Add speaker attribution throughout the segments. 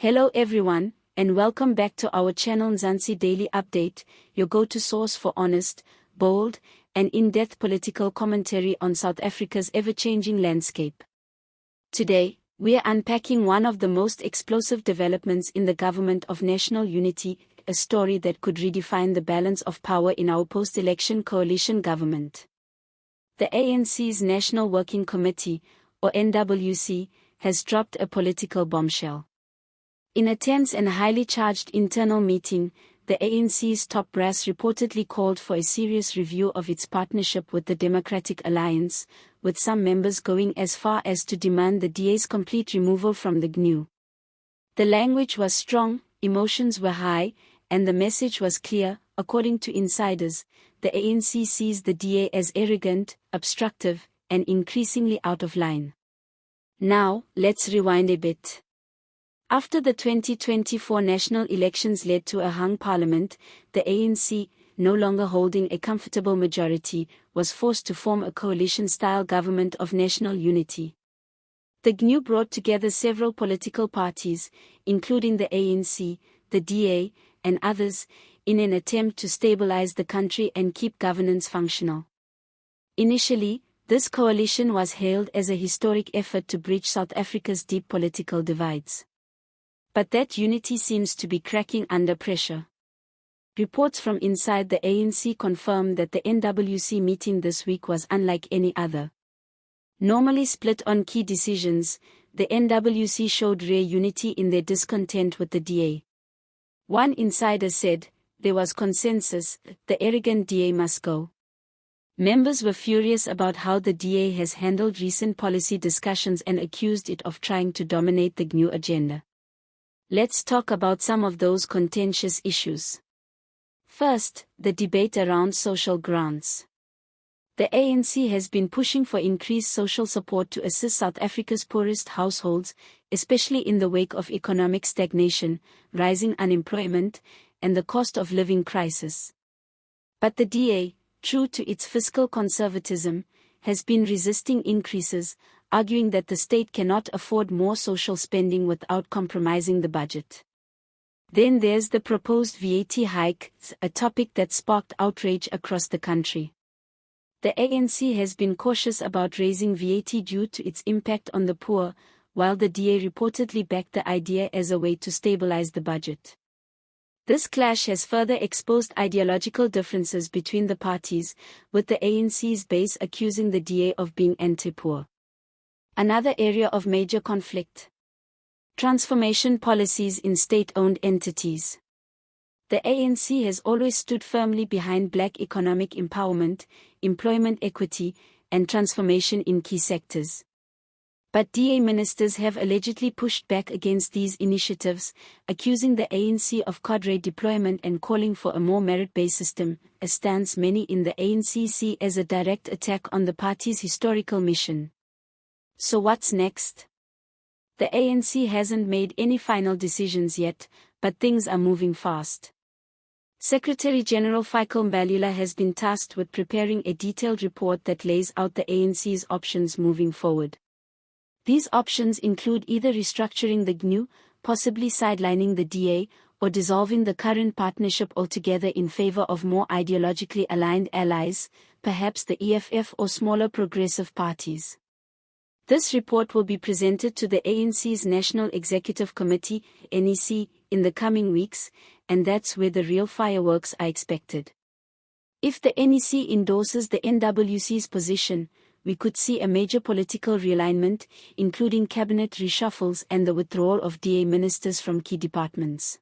Speaker 1: Hello everyone, and welcome back to our channel Mzansi Daily Update, your go-to source for honest, bold, and in-depth political commentary on South Africa's ever-changing landscape. Today, we are unpacking one of the most explosive developments in the government of national unity, a story that could redefine the balance of power in our post-election coalition government. The ANC's National Working Committee, or NWC, has dropped a political bombshell. In a tense and highly charged internal meeting, the ANC's top brass reportedly called for a serious review of its partnership with the Democratic Alliance, with some members going as far as to demand the DA's complete removal from the GNU. The language was strong, emotions were high, and the message was clear. According to insiders, the ANC sees the DA as arrogant, obstructive, and increasingly out of line. Now, let's rewind a bit. After the 2024 national elections led to a hung parliament, the ANC, no longer holding a comfortable majority, was forced to form a coalition-style government of national unity. The GNU brought together several political parties, including the ANC, the DA, and others, in an attempt to stabilize the country and keep governance functional. Initially, this coalition was hailed as a historic effort to bridge South Africa's deep political divides. But that unity seems to be cracking under pressure. Reports from inside the ANC confirm that the NWC meeting this week was unlike any other. Normally split on key decisions, the NWC showed rare unity in their discontent with the DA. One insider said, "There was consensus, the arrogant DA must go." Members were furious about how the DA has handled recent policy discussions and accused it of trying to dominate the GNU agenda. Let's talk about some of those contentious issues. First, the debate around social grants. The ANC has been pushing for increased social support to assist South Africa's poorest households, especially in the wake of economic stagnation, rising unemployment, and the cost of living crisis. But the DA, true to its fiscal conservatism, has been resisting increases, arguing that the state cannot afford more social spending without compromising the budget. Then there's the proposed VAT hike, a topic that sparked outrage across the country. The ANC has been cautious about raising VAT due to its impact on the poor, while the DA reportedly backed the idea as a way to stabilize the budget. This clash has further exposed ideological differences between the parties, with the ANC's base accusing the DA of being anti-poor. Another area of major conflict: transformation policies in state-owned entities. The ANC has always stood firmly behind black economic empowerment, employment equity, and transformation in key sectors. But DA ministers have allegedly pushed back against these initiatives, accusing the ANC of cadre deployment and calling for a more merit-based system, a stance many in the ANC see as a direct attack on the party's historical mission. So what's next? The ANC hasn't made any final decisions yet, but things are moving fast. Secretary-General Michael Mbalula has been tasked with preparing a detailed report that lays out the ANC's options moving forward. These options include either restructuring the GNU, possibly sidelining the DA, or dissolving the current partnership altogether in favor of more ideologically aligned allies, perhaps the EFF or smaller progressive parties. This report will be presented to the ANC's National Executive Committee, NEC, in the coming weeks, and that's where the real fireworks are expected. If the NEC endorses the NWC's position, we could see a major political realignment, including cabinet reshuffles and the withdrawal of DA ministers from key departments.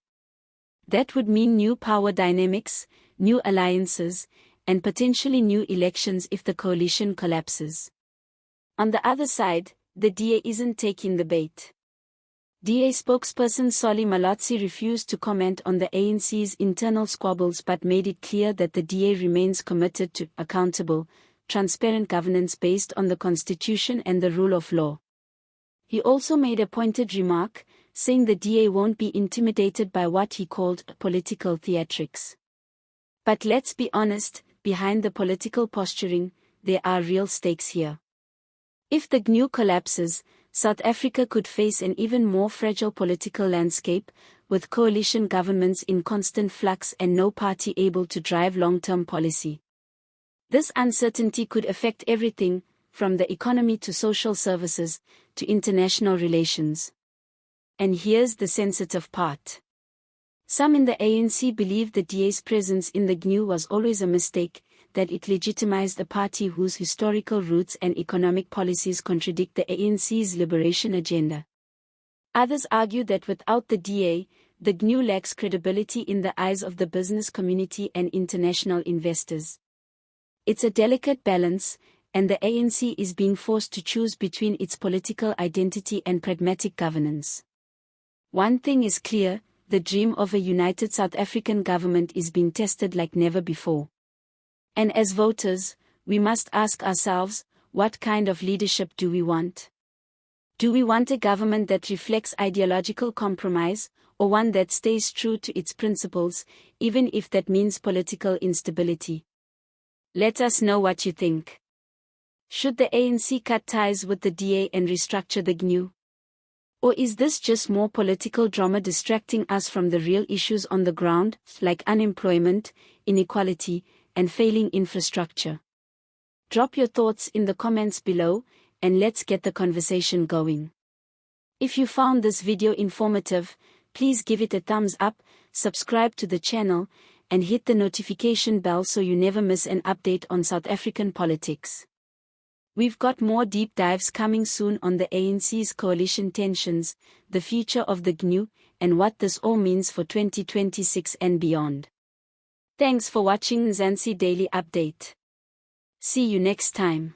Speaker 1: That would mean new power dynamics, new alliances, and potentially new elections if the coalition collapses. On the other side, the DA isn't taking the bait. DA spokesperson Solly Malotsi refused to comment on the ANC's internal squabbles but made it clear that the DA remains committed to accountable, transparent governance based on the Constitution and the rule of law. He also made a pointed remark, saying the DA won't be intimidated by what he called political theatrics. But let's be honest, behind the political posturing, there are real stakes here. If the GNU collapses, South Africa could face an even more fragile political landscape, with coalition governments in constant flux and no party able to drive long-term policy. This uncertainty could affect everything, from the economy to social services, to international relations. And here's the sensitive part. Some in the ANC believe the DA's presence in the GNU was always a mistake, that it legitimized a party whose historical roots and economic policies contradict the ANC's liberation agenda. Others argue that without the DA, the GNU lacks credibility in the eyes of the business community and international investors. It's a delicate balance, and the ANC is being forced to choose between its political identity and pragmatic governance. One thing is clear, the dream of a united South African government is being tested like never before. And as voters, we must ask ourselves, what kind of leadership do we want? Do we want a government that reflects ideological compromise, or one that stays true to its principles, even if that means political instability? Let us know what you think. Should the ANC cut ties with the DA and restructure the GNU? Or is this just more political drama distracting us from the real issues on the ground, like unemployment, inequality, and failing infrastructure? Drop your thoughts in the comments below, and let's get the conversation going. If you found this video informative, please give it a thumbs up, subscribe to the channel, and hit the notification bell so you never miss an update on South African politics. We've got more deep dives coming soon on the ANC's coalition tensions, the future of the GNU, and what this all means for 2026 and beyond. Thanks for watching Mzansi Daily Update. See you next time.